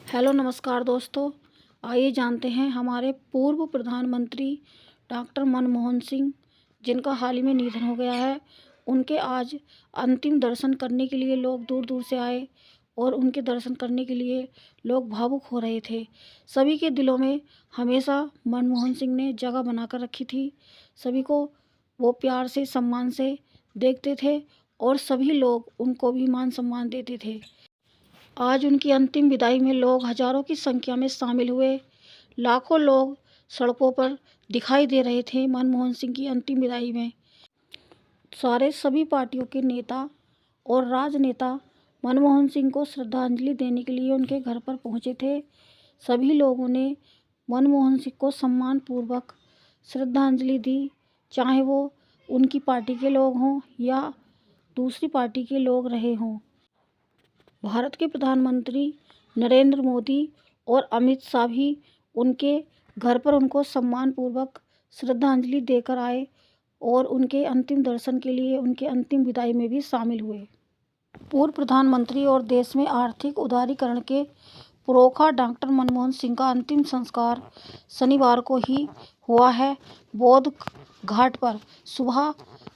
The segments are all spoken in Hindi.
हेलो नमस्कार दोस्तों। आइए जानते हैं हमारे पूर्व प्रधानमंत्री डॉक्टर मनमोहन सिंह, जिनका हाल ही में निधन हो गया है, उनके आज अंतिम दर्शन करने के लिए लोग दूर दूर से आए और उनके दर्शन करने के लिए लोग भावुक हो रहे थे। सभी के दिलों में हमेशा मनमोहन सिंह ने जगह बनाकर रखी थी। सभी को वो प्यार से सम्मान से देखते थे और सभी लोग उनको भी मान सम्मान देते थे। आज उनकी अंतिम विदाई में लोग हजारों की संख्या में शामिल हुए। लाखों लोग सड़कों पर दिखाई दे रहे थे मनमोहन सिंह की अंतिम विदाई में। सभी पार्टियों के नेता और राजनेता मनमोहन सिंह को श्रद्धांजलि देने के लिए उनके घर पर पहुंचे थे। सभी लोगों ने मनमोहन सिंह को सम्मानपूर्वक श्रद्धांजलि दी, चाहे वो उनकी पार्टी के लोग हों या दूसरी पार्टी के लोग रहे हों। भारत के प्रधानमंत्री नरेंद्र मोदी और अमित शाह भी उनके घर पर उनको सम्मानपूर्वक श्रद्धांजलि देकर आए और उनके अंतिम दर्शन के लिए उनके अंतिम विदाई में भी शामिल हुए। पूर्व प्रधानमंत्री और देश में आर्थिक उदारीकरण के पुरोखा डॉक्टर मनमोहन सिंह का अंतिम संस्कार शनिवार को ही हुआ है। बौद्ध घाट पर सुबह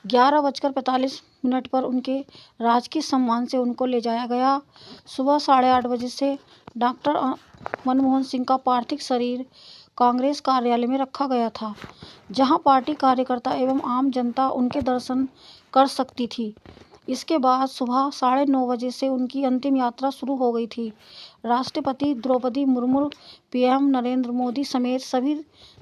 11:45 पर उनके राजकीय सम्मान से उनको ले जाया गया। सुबह 8:30 बजे से डॉक्टर मनमोहन सिंह का पार्थिव शरीर कांग्रेस कार्यालय में रखा गया था, जहां पार्टी कार्यकर्ता एवं आम जनता उनके दर्शन कर सकती थी। इसके बाद सुबह 9:30 बजे से उनकी अंतिम यात्रा शुरू हो गई थी। राष्ट्रपति द्रौपदी मुर्मू, पीएम नरेंद्र मोदी समेत सभी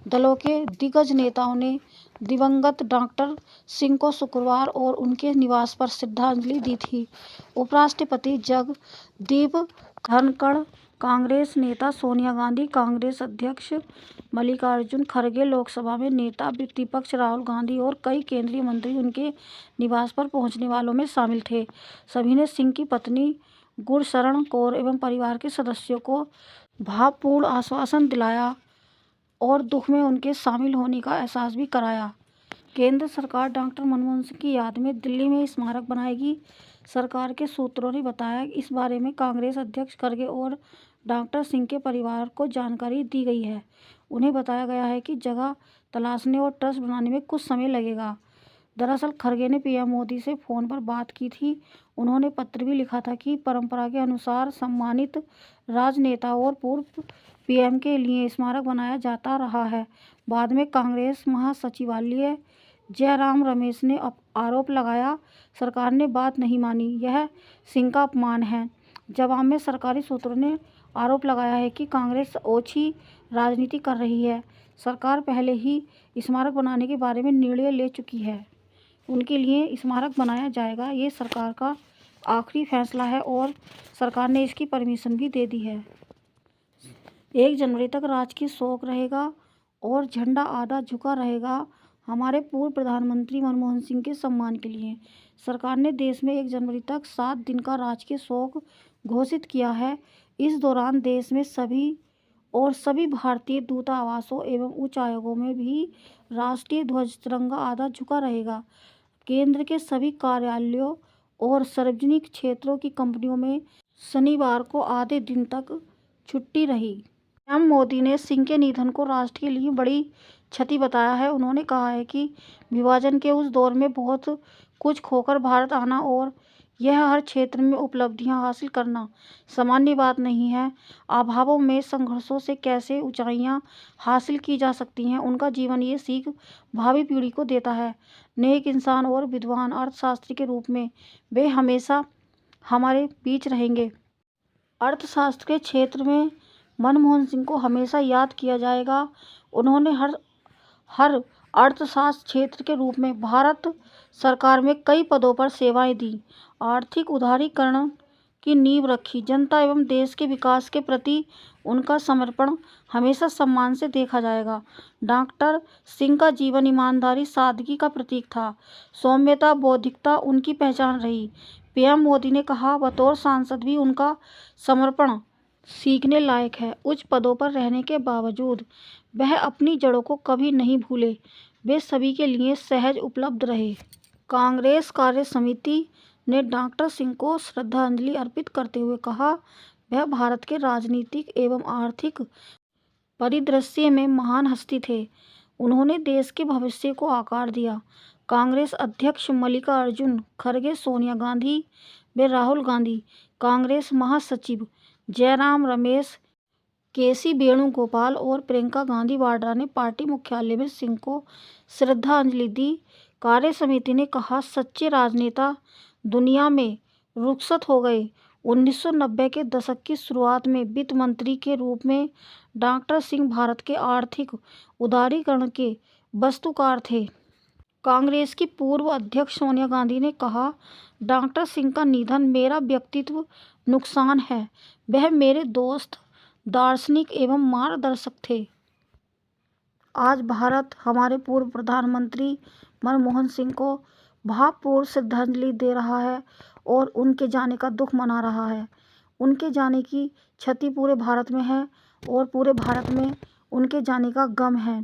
दलों के दिग्गज नेताओं ने दिवंगत डॉक्टर सिंह को शुक्रवार और उनके निवास पर श्रद्धांजलि दी थी। उपराष्ट्रपति जगदीप धनखड़, कांग्रेस नेता सोनिया गांधी, कांग्रेस अध्यक्ष मल्लिकार्जुन खड़गे, लोकसभा में नेता विपक्ष राहुल गांधी और कई केंद्रीय मंत्री उनके निवास पर पहुंचने वालों में शामिल थे। सभी ने सिंह की पत्नी गुरशरण कौर एवं परिवार के सदस्यों को भावपूर्ण आश्वासन दिलाया और दुख में उनके शामिल होने का एहसास भी कराया। केंद्र सरकार डॉक्टर मनमोहन सिंह की याद में दिल्ली में स्मारक बनाएगी। सरकार के सूत्रों ने बताया कि इस बारे में कांग्रेस अध्यक्ष खड़गे और डॉक्टर सिंह के परिवार को जानकारी दी गई है। उन्हें बताया गया है कि जगह तलाशने और ट्रस्ट बनाने में कुछ समय लगेगा। दरअसल खड़गे ने पीएम मोदी से फ़ोन पर बात की थी। उन्होंने पत्र भी लिखा था कि परंपरा के अनुसार सम्मानित राजनेता और पूर्व पीएम के लिए स्मारक बनाया जाता रहा है। बाद में कांग्रेस महासचिवालय जयराम रमेश ने आरोप लगाया, सरकार ने बात नहीं मानी, यह सिंह का अपमान है। जवाब में सरकारी सूत्रों ने आरोप लगाया है कि कांग्रेस ओछी राजनीति कर रही है। सरकार पहले ही स्मारक बनाने के बारे में निर्णय ले चुकी है। उनके लिए स्मारक बनाया जाएगा, ये सरकार का आखिरी फैसला है और सरकार ने इसकी परमिशन भी दे दी है। 1 जनवरी तक राजकीय शोक रहेगा और झंडा आधा झुका रहेगा। हमारे पूर्व प्रधानमंत्री मनमोहन सिंह के सम्मान के लिए सरकार ने देश में 1 जनवरी तक 7 दिन का राजकीय शोक घोषित किया है। इस दौरान देश में सभी भारतीय दूतावासों एवं उच्चायोगों में भी राष्ट्रीय ध्वज तिरंगा आधा झुका रहेगा। केंद्र के सभी कार्यालयों और सार्वजनिक क्षेत्रों की कंपनियों में शनिवार को आधे दिन तक छुट्टी रही। पीएम मोदी ने सिंह के निधन को राष्ट्र के लिए बड़ी क्षति बताया है। उन्होंने कहा है कि विभाजन के उस दौर में बहुत कुछ खोकर भारत आना और यह हर क्षेत्र में उपलब्धियां हासिल करना सामान्य बात नहीं है। अभावों में संघर्षों से कैसे ऊंचाइयां हासिल की जा सकती हैं, उनका जीवन ये सीख भावी पीढ़ी को देता है। नेक इंसान और विद्वान अर्थशास्त्री के रूप में वे हमेशा हमारे बीच रहेंगे। अर्थशास्त्र के क्षेत्र में मनमोहन सिंह को हमेशा याद किया जाएगा। उन्होंने हर अर्थशास्त्र क्षेत्र के रूप में भारत सरकार में कई पदों पर सेवाएं दी, आर्थिक उदारीकरण की नींव रखी। जनता एवं देश के विकास के प्रति उनका समर्पण हमेशा सम्मान से देखा जाएगा। डॉक्टर सिंह का जीवन ईमानदारी, सादगी का प्रतीक था। सौम्यता, बौद्धिकता उनकी पहचान रही। पीएम मोदी ने कहा, बतौर सांसद भी उनका समर्पण सीखने लायक है। उच्च पदों पर रहने के बावजूद वह अपनी जड़ों को कभी नहीं भूले। वे सभी के लिए सहज उपलब्ध रहे। कांग्रेस कार्य समिति ने डॉक्टर सिंह को श्रद्धांजलि अर्पित करते हुए कहा वह भारत के राजनीतिक एवं आर्थिक परिदृश्य में महान हस्ती थे। उन्होंने देश के भविष्य को आकार दिया। कांग्रेस अध्यक्ष मल्लिकार्जुन खड़गे, सोनिया गांधी व राहुल गांधी, कांग्रेस महासचिव जयराम रमेश, केसी वेणुगोपाल और प्रियंका गांधी वाड्रा ने पार्टी मुख्यालय में सिंह को श्रद्धांजलि दी। कार्य समिति ने कहा, सच्चे राजनेता दुनिया में रुखसत हो गए। 1990 के दशक की शुरुआत में वित्त मंत्री के रूप में डॉक्टर सिंह भारत के आर्थिक उदारीकरण के वास्तुकार थे। कांग्रेस की पूर्व अध्यक्ष सोनिया गांधी ने कहा, डॉक्टर सिंह का निधन मेरा व्यक्तित्व नुकसान है। वह मेरे दोस्त, दार्शनिक एवं मार्गदर्शक थे। आज भारत हमारे पूर्व प्रधानमंत्री मनमोहन सिंह को भावपूर्ण श्रद्धांजलि दे रहा है और उनके जाने का दुख मना रहा है। उनके जाने की क्षति पूरे भारत में है और पूरे भारत में उनके जाने का गम है।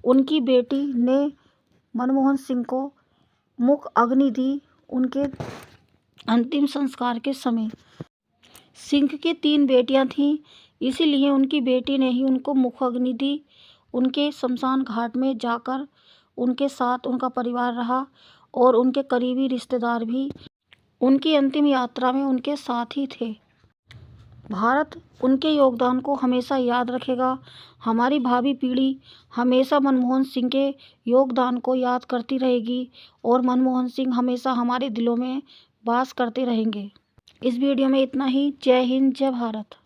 उनकी बेटी ने मनमोहन सिंह को मुख अग्नि दी। उनके अंतिम संस्कार के समय सिंह की 3 बेटियां थीं, इसीलिए उनकी बेटी ने ही उनको मुख अग्नि दी। उनके शमशान घाट में जाकर उनके साथ उनका परिवार रहा और उनके करीबी रिश्तेदार भी उनकी अंतिम यात्रा में उनके साथ ही थे। भारत उनके योगदान को हमेशा याद रखेगा। हमारी भावी पीढ़ी हमेशा मनमोहन सिंह के योगदान को याद करती रहेगी और मनमोहन सिंह हमेशा हमारे दिलों में वास करते रहेंगे। इस वीडियो में इतना ही। जय हिंद, जय भारत।